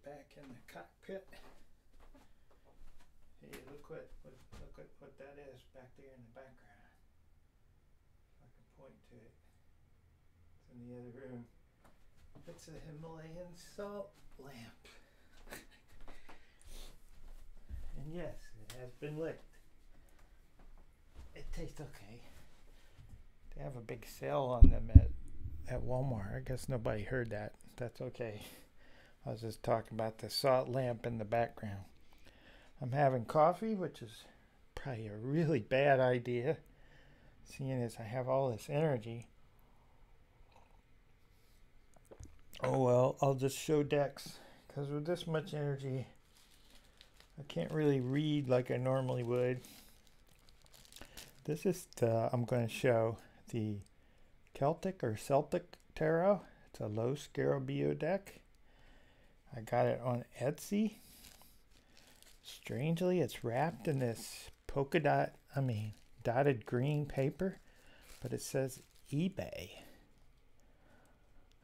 back in the cockpit. Hey, look what that is back there in the background. If I can point to it. It's in the other room. It's a Himalayan salt lamp. And yes, it has been licked. It tastes okay. They have a big sale on them at Walmart. I guess nobody heard that. That's okay. I was just talking about the salt lamp in the background. I'm having coffee, which is probably a really bad idea, seeing as I have all this energy. Oh well, I'll just show decks, because with this much energy, I can't really read like I normally would. This is I'm going to show the Celtic Tarot. It's a low Scarabeo deck. I got it on Etsy. Strangely, it's wrapped in this dotted green paper, but it says eBay.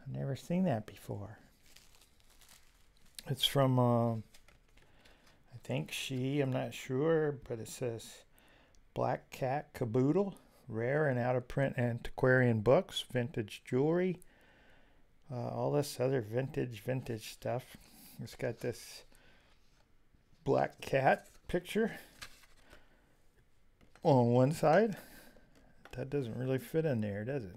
I've never seen that before. It's from, I think I'm not sure, but it says Black Cat Caboodle, rare and out of print antiquarian books, vintage jewelry, all this other vintage stuff. It's got this black cat picture on one side. That doesn't really fit in there, does it?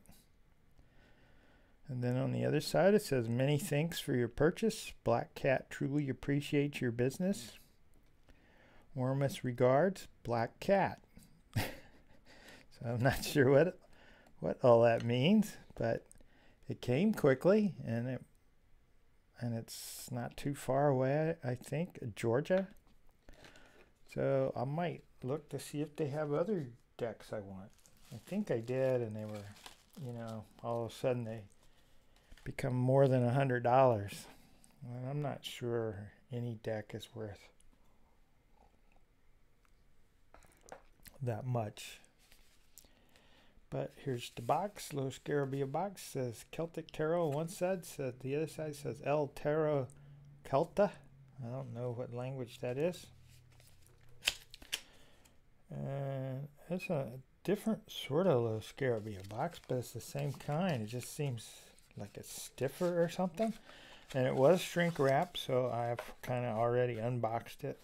And then on the other side it says, many thanks for your purchase. Black Cat truly appreciates your business. Warmest regards, Black Cat. So I'm not sure what all that means, but it came quickly, and it's not too far away, I think, Georgia. So I might look to see if they have other decks I want. I think I did, and they were, all of a sudden they become more than $100. And I'm not sure any deck is worth that much. But here's the box. Low Scarabeo box. Says Celtic Tarot on one side. The other side says El Tarot Celta. I don't know what language that is. And it's a different sort of Low Scarabeo box, but it's the same kind. It just seems like it's stiffer or something. And it was shrink wrap, so I've kind of already unboxed it,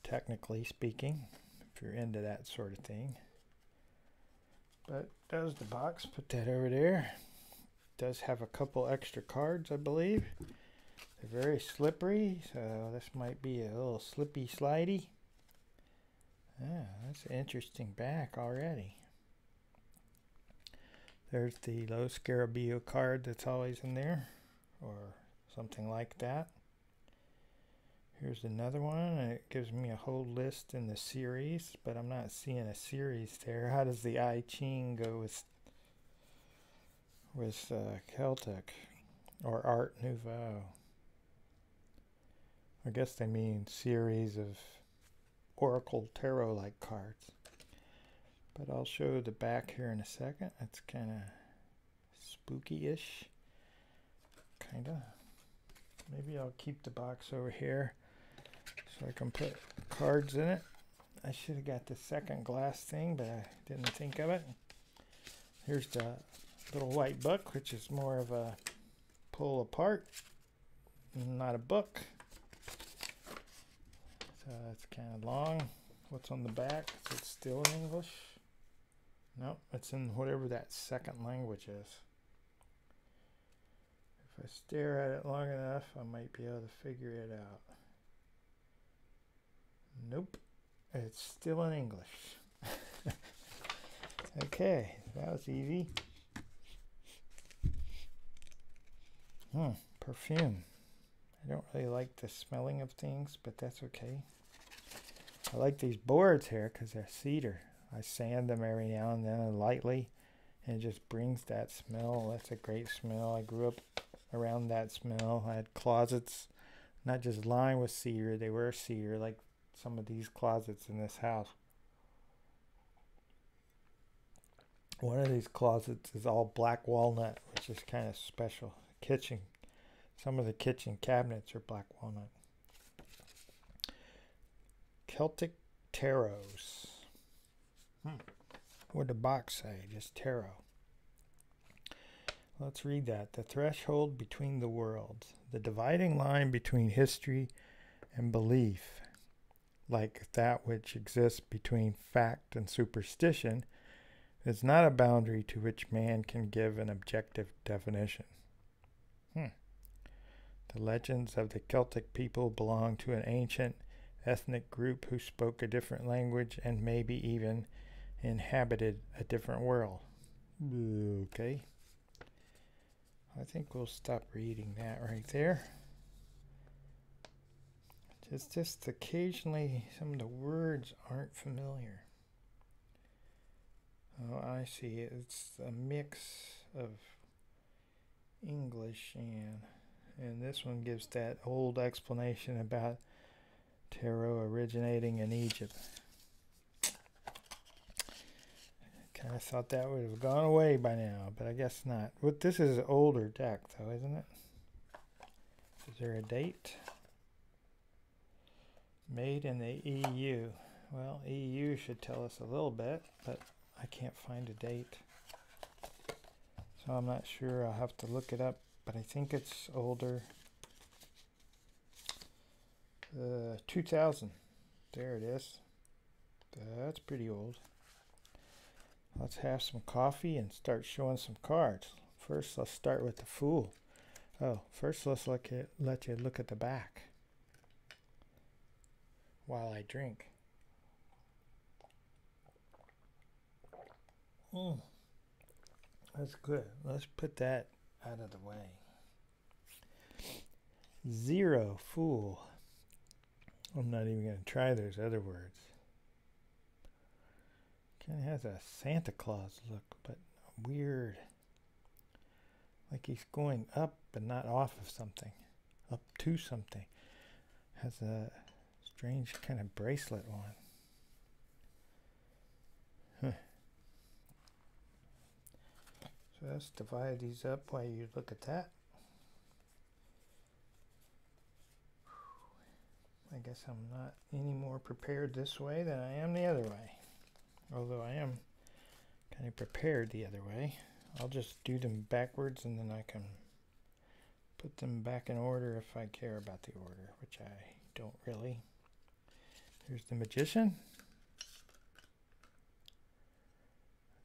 technically speaking, if you're into that sort of thing. But that was the box. Put that over there. It does have a couple extra cards, I believe. They're very slippery, so this might be a little slippy slidey. Ah, that's an interesting back already. There's the Low Scarabeo card that's always in there, or something like that. Here's another one, and it gives me a whole list in the series, but I'm not seeing a series there. How does the I Ching go with Celtic or Art Nouveau? I guess they mean series of Oracle Tarot-like cards. But I'll show the back here in a second. It's kind of spooky-ish. Kind of. Maybe I'll keep the box over here so I can put cards in it. I should have got the second glass thing, but I didn't think of it. Here's the little white book, which is more of a pull apart, not a book. So it's kind of long. What's on the back? Is it still in English? Nope, it's in whatever that second language is. If I stare at it long enough, I might be able to figure it out. Nope, it's still in English. Okay, that was easy. Perfume. I don't really like the smelling of things, but that's okay. I like these boards here because they're cedar. I sand them every now and then lightly, and it just brings that smell. That's a great smell. I grew up around that smell. I had closets, not just lined with cedar, they were cedar, like some of these closets in this house. One of these closets is all black walnut, which is kind of special. Kitchen Some of the kitchen cabinets are black walnut. Celtic tarots. What did the box say? Just tarot. Let's read that. The threshold between the worlds. The dividing line between history and belief, like that which exists between fact and superstition, is not a boundary to which man can give an objective definition. The legends of the Celtic people belong to an ancient ethnic group who spoke a different language and maybe even inhabited a different world. Okay. I think we'll stop reading that right there. Just occasionally some of the words aren't familiar. Oh, I see. It's a mix of English and this one gives that old explanation about tarot originating in Egypt. Kind of thought that would have gone away by now, but I guess not. This is an older deck, though, isn't it? Is there a date? Made in the EU. Well, EU should tell us a little bit, but I can't find a date. So I'm not sure. I'll have to look it up, but I think it's older. 2000. There it is. That's pretty old. Let's have some coffee and start showing some cards. First, let's start with the Fool. Oh, first let's let you look at the back while I drink. That's good. Let's put that out of the way. 0, Fool. I'm not even going to try those other words. Kind of has a Santa Claus look, but weird. Like he's going up but not off of something. Up to something. Has a strange kind of bracelet on. So let's divide these up while you look at that. I guess I'm not any more prepared this way than I am the other way. Although I am kind of prepared the other way. I'll just do them backwards and then I can put them back in order if I care about the order, which I don't really. Here's the Magician.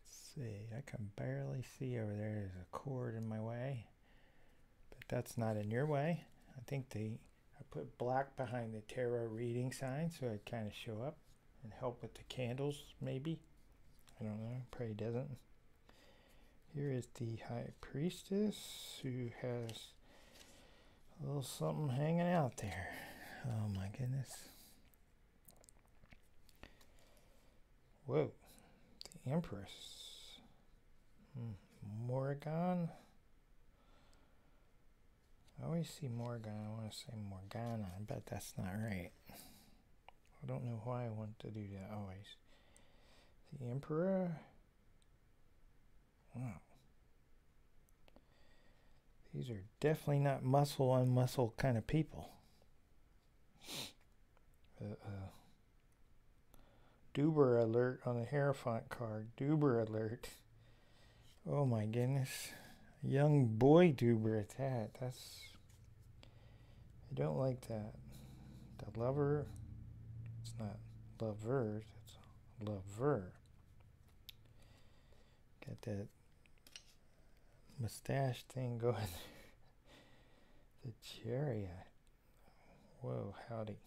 Let's see, I can barely see over there. There's a cord in my way, but that's not in your way. I think I put black behind the tarot reading sign so it kind of show up and help with the candles, maybe. I don't know, probably doesn't. Here is the High Priestess who has a little something hanging out there. Oh my goodness. Whoa, the Empress. Morgan. I always see Morgan. I want to say Morgana. I bet that's not right. I don't know why I want to do that always. The Emperor. Wow. These are definitely not muscle on muscle kind of people. Duber alert on the Hierophant card. Duber alert. Oh my goodness. A young boy Duber at that. I don't like that. The Lover. It's not lovers, it's lover. Got that mustache thing going. The Chariot. Whoa, howdy.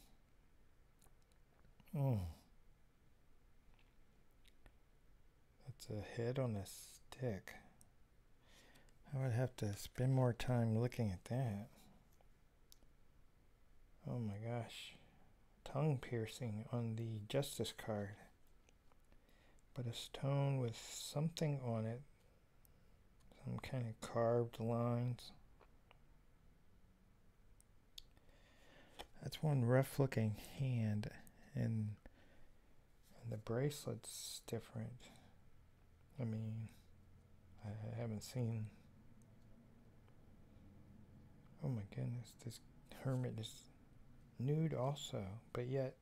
That's a head on a stick. I would have to spend more time looking at that. Oh my gosh. Tongue piercing on the Justice card. But a stone with something on it. Some kind of carved lines. That's one rough looking hand. And the bracelet's different. I mean, I haven't seen Oh my goodness, this hermit is nude also, but yet,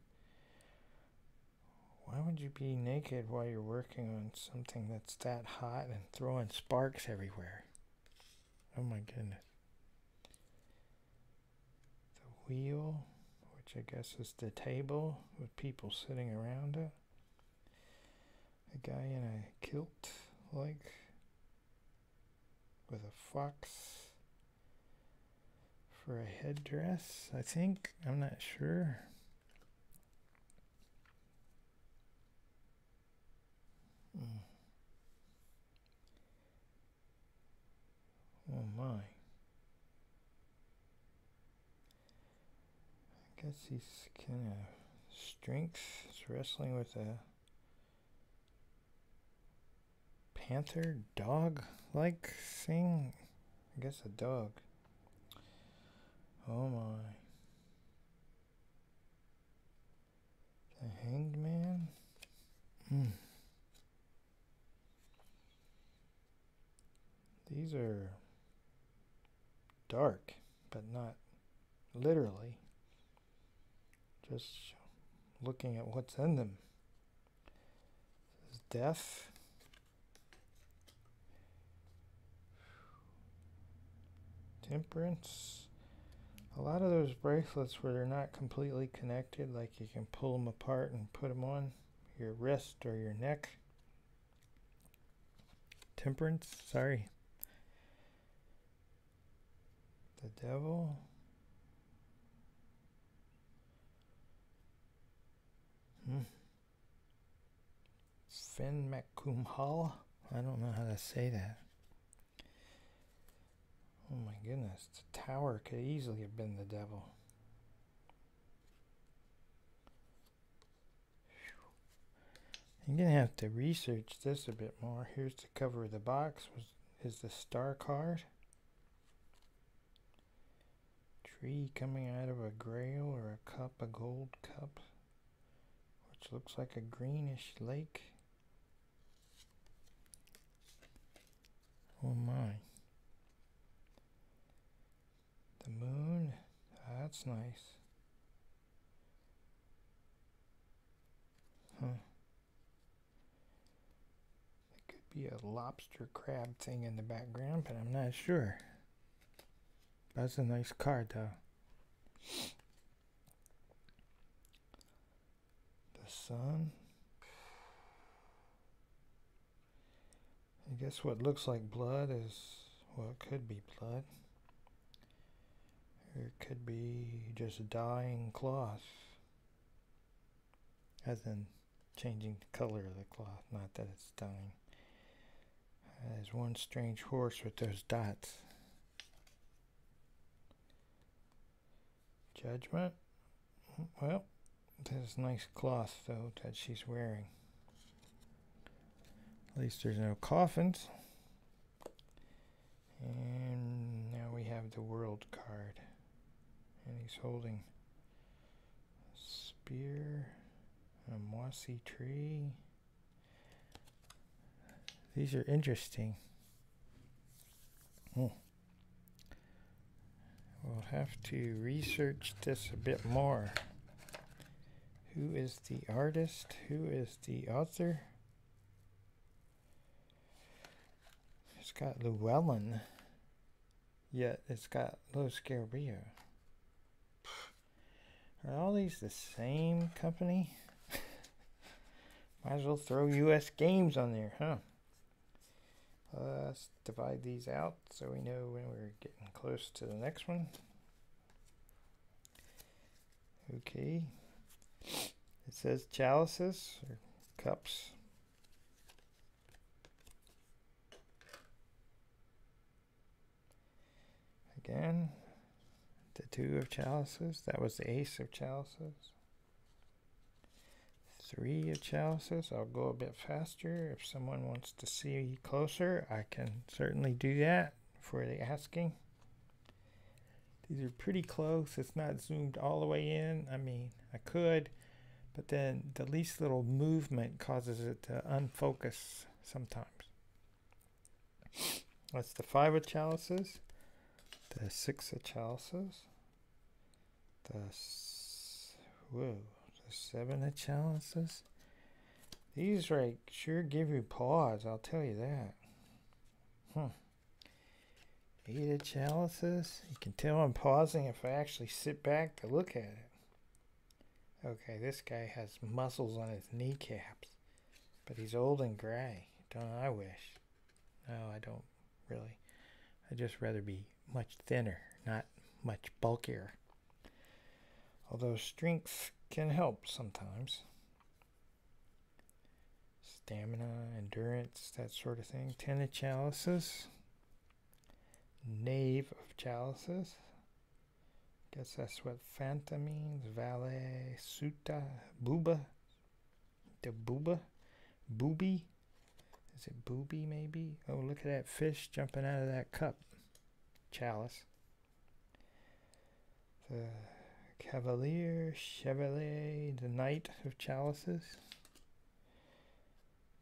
why would you be naked while you're working on something that's that hot and throwing sparks everywhere? Oh my goodness. The wheel, which I guess is the table with people sitting around it. A guy in a kilt, like, with a fox for a headdress, I think. I'm not sure. Oh my. I guess he's kind of strength. He's wrestling with a panther dog like thing. I guess a dog. Oh my. The hanged man? These are dark, but not literally. Just looking at what's in them. This is death. Temperance. A lot of those bracelets where they're not completely connected, like you can pull them apart and put them on your wrist or your neck. Temperance, sorry. The devil. Fen Makumhala. I don't know how to say that. Oh my goodness, the tower could easily have been the devil. I'm going to have to research this a bit more. Here's the cover of the box. Is the star card. Tree coming out of a grail or a cup, a gold cup, which looks like a greenish lake. Oh my. The moon, that's nice. Huh. It could be a lobster crab thing in the background, but I'm not sure. That's a nice card though. The sun. I guess what looks like blood is, well, it could be blood. Or it could be just dying cloth. As in changing the color of the cloth, not that it's dying. There's one strange horse with those dots. Judgment. Well, there's nice cloth though that she's wearing. At least there's no coffins. And now we have the world card. And he's holding a spear, a mossy tree. These are interesting. We'll have to research this a bit more. Who is the artist? Who is the author? It's got Llewellyn, yet it's got Los Scarabeo. Are all these the same company? Might as well throw US Games on there, huh? Let's divide these out so we know when we're getting close to the next one. Okay. It says chalices or cups. Again, the 2 of chalices. That was the ace of chalices. 3 of chalices. I'll go a bit faster. If someone wants to see closer, I can certainly do that for the asking. These are pretty close. It's not zoomed all the way in. I mean, I could, but then the least little movement causes it to unfocus sometimes. That's the 5 of chalices. The Six of Chalices. The Seven of Chalices. These sure give you pause, I'll tell you that. Eight of Chalices. You can tell I'm pausing if I actually sit back to look at it. Okay, this guy has muscles on his kneecaps, but he's old and gray. Don't I wish? No, I don't really. I'd just rather be much thinner, not much bulkier. Although strength can help sometimes. Stamina, endurance, that sort of thing. 10 of Chalices. Knave of Chalices. Guess that's what Fanta means. Valet, Suta, Booba. The Booba. Booby. Is it booby maybe? Oh, look at that fish jumping out of that cup. Chalice. The Cavalier, Chevalier, the Knight of Chalices.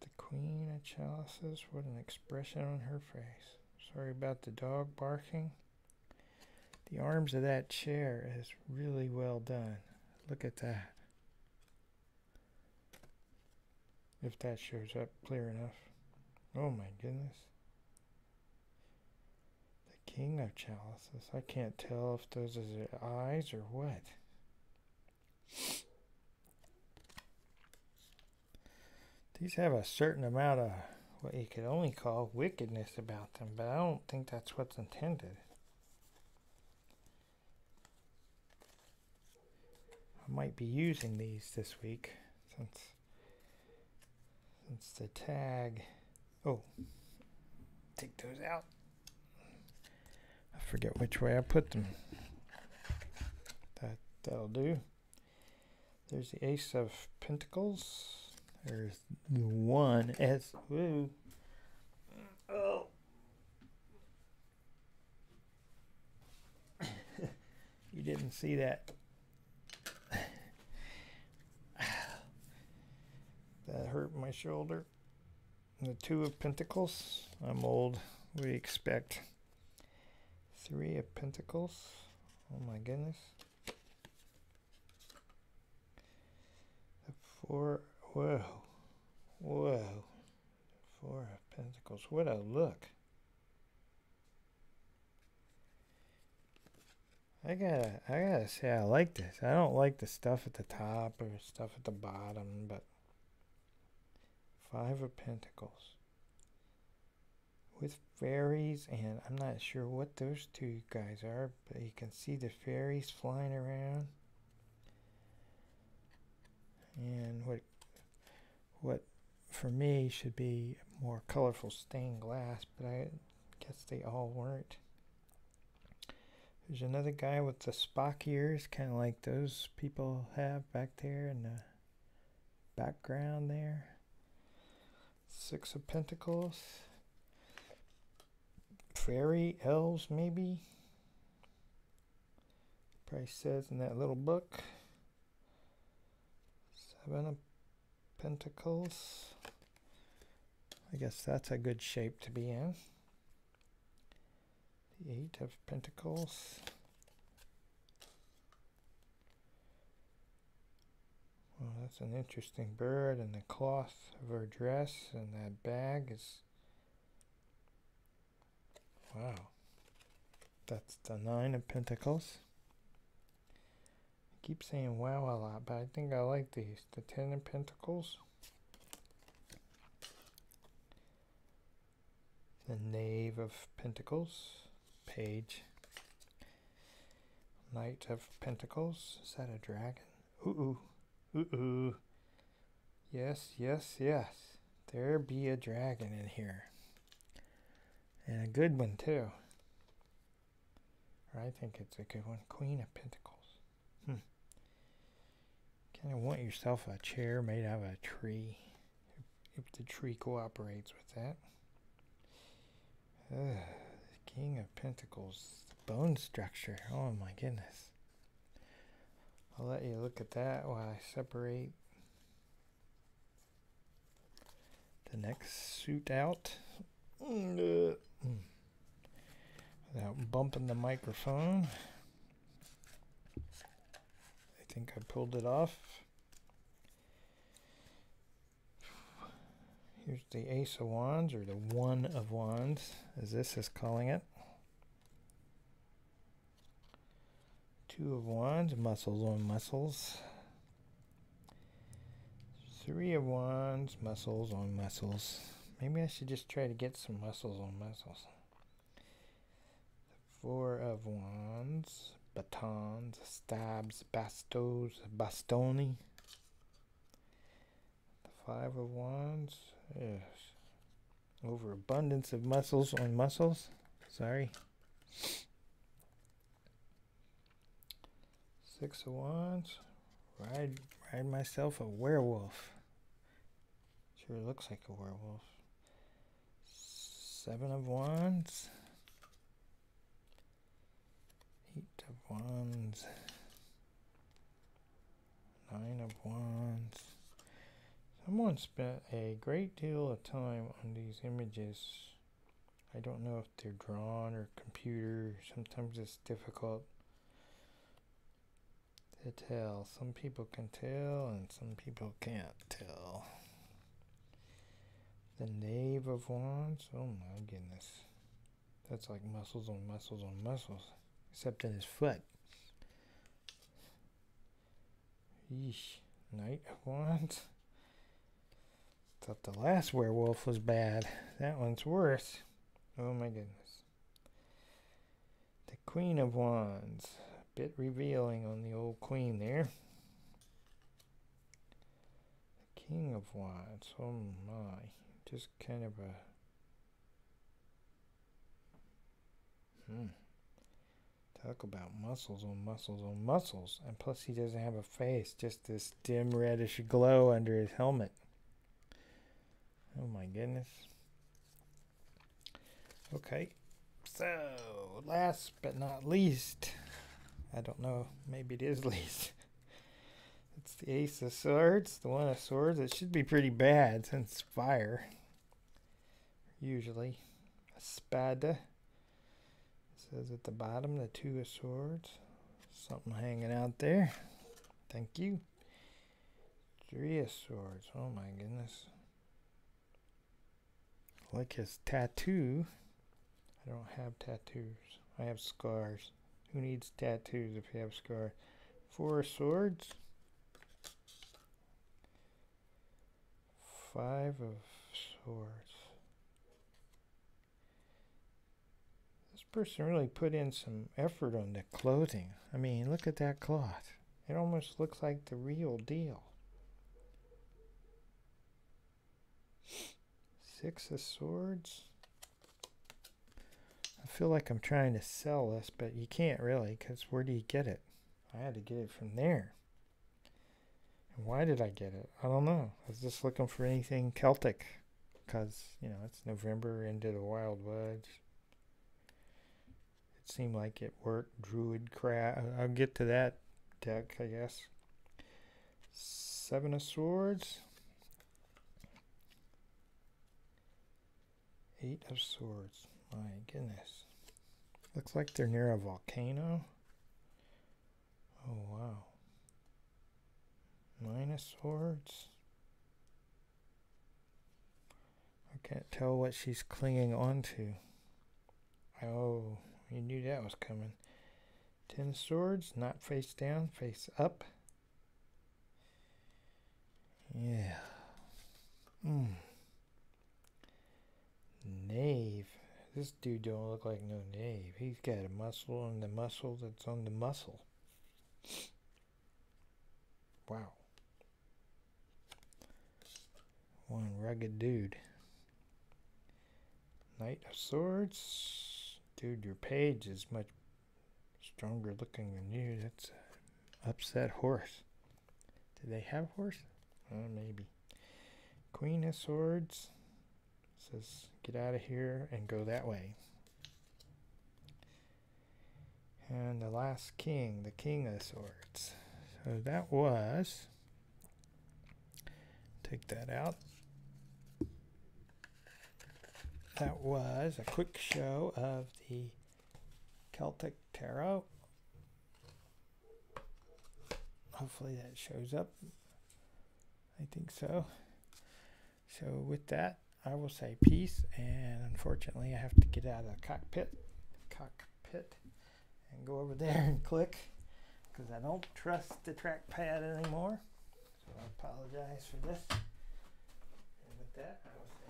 The Queen of Chalices. What an expression on her face. Sorry about the dog barking. The arms of that chair is really well done. Look at that. If that shows up clear enough. Oh my goodness. The King of Chalices. I can't tell if those are their eyes or what. These have a certain amount of what you could only call wickedness about them, but I don't think that's what's intended. I might be using these this week since the tag. Oh, take those out. I forget which way I put them. That'll do. There's the Ace of Pentacles. There's the one as woo. Oh. You didn't see that. That hurt my shoulder. The Two of Pentacles. I'm old. We expect. Three of Pentacles. Oh my goodness. The Four. Whoa. Whoa. Four of Pentacles. What a look. I gotta say I like this. I don't like the stuff at the top or stuff at the bottom, but Five of Pentacles. With fairies, and I'm not sure what those two guys are, but you can see the fairies flying around. And what for me should be more colorful stained glass, but I guess they all weren't. There's another guy with the Spock ears, kind of like those people have back there in the background there. Six of Pentacles. Fairy elves, maybe. Probably says in that little book. Seven of Pentacles. I guess that's a good shape to be in. The Eight of Pentacles. Well, that's an interesting bird, and the cloth of her dress and that bag is... Wow. That's the Nine of Pentacles. I keep saying wow a lot, but I think I like these. The Ten of Pentacles. The Knave of Pentacles. Page. Knight of Pentacles. Is that a dragon? Ooh. Ooh. Yes, yes, yes. There be a dragon in here. And a good one, too. Or I think it's a good one. Queen of Pentacles. Kind of want yourself a chair made out of a tree. If the tree cooperates with that. The King of Pentacles. Bone structure. Oh my goodness. I'll let you look at that while I separate the next suit out. without bumping the microphone. I think I pulled it off. Here's the Ace of Wands, or the One of Wands, as this is calling it. Two of Wands, muscles on muscles. Three of Wands, muscles on muscles. Maybe I should just try to get some muscles on muscles. Four of Wands, batons, stabs, bastos, bastoni. The Five of Wands, yes. Overabundance of muscles on muscles. Sorry. Six of Wands, ride myself a werewolf. Sure looks like a werewolf. Seven of Wands. Eight of Wands. Nine of Wands. Someone spent a great deal of time on these images. I don't know if they're drawn or computer. Sometimes it's difficult to tell. Some people can tell and some people can't tell. The Knave of Wands. Oh my goodness. That's like muscles on muscles on muscles. Except in his foot. Yeesh. Knight of Wands. Thought the last werewolf was bad. That one's worse. Oh my goodness. The Queen of Wands. A bit revealing on the old queen there. The King of Wands. Oh my. Just kind of a... Talk about muscles on muscles on muscles. And plus he doesn't have a face. Just this dim reddish glow under his helmet. Oh my goodness. Okay. So, last but not least. I don't know. Maybe it is least. It's the Ace of Swords. The One of Swords. It should be pretty bad since fire. Usually. A Spada. Says at the bottom, the Two of Swords. Something hanging out there. Thank you. Three of Swords. Oh my goodness. Like his tattoo. I don't have tattoos. I have scars. Who needs tattoos if you have scars? Four of Swords. Five of Swords. This person really put in some effort on the clothing. I mean, look at that cloth. It almost looks like the real deal. Six of Swords. I feel like I'm trying to sell this, but you can't really, because where do you get it? I had to get it from there. And why did I get it? I don't know. I was just looking for anything Celtic, because, you know, it's November, into the wild woods. It seemed like it worked. Druid craft. I'll get to that deck, I guess. Seven of Swords. Eight of Swords. My goodness. Looks like they're near a volcano. Oh, wow. Nine of Swords. I can't tell what she's clinging onto. Oh, you knew that was coming. Ten of Swords. Not face down, face up. Yeah. Knave. This dude don't look like no knave. He's got a muscle on the muscle that's on the muscle. Wow. One rugged dude. Knight of Swords. Dude, your page is much stronger looking than you. That's an upset horse. Do they have horse? Maybe. Queen of Swords. Says, get out of here and go that way. And the last king, the King of Swords. So that was, take that out. That was a quick show of the Celtic Tarot. Hopefully that shows up. I think so. So with that, I will say peace, and unfortunately I have to get out of the cockpit and go over there and click, because I don't trust the trackpad anymore. So I apologize for this. And with that, I will say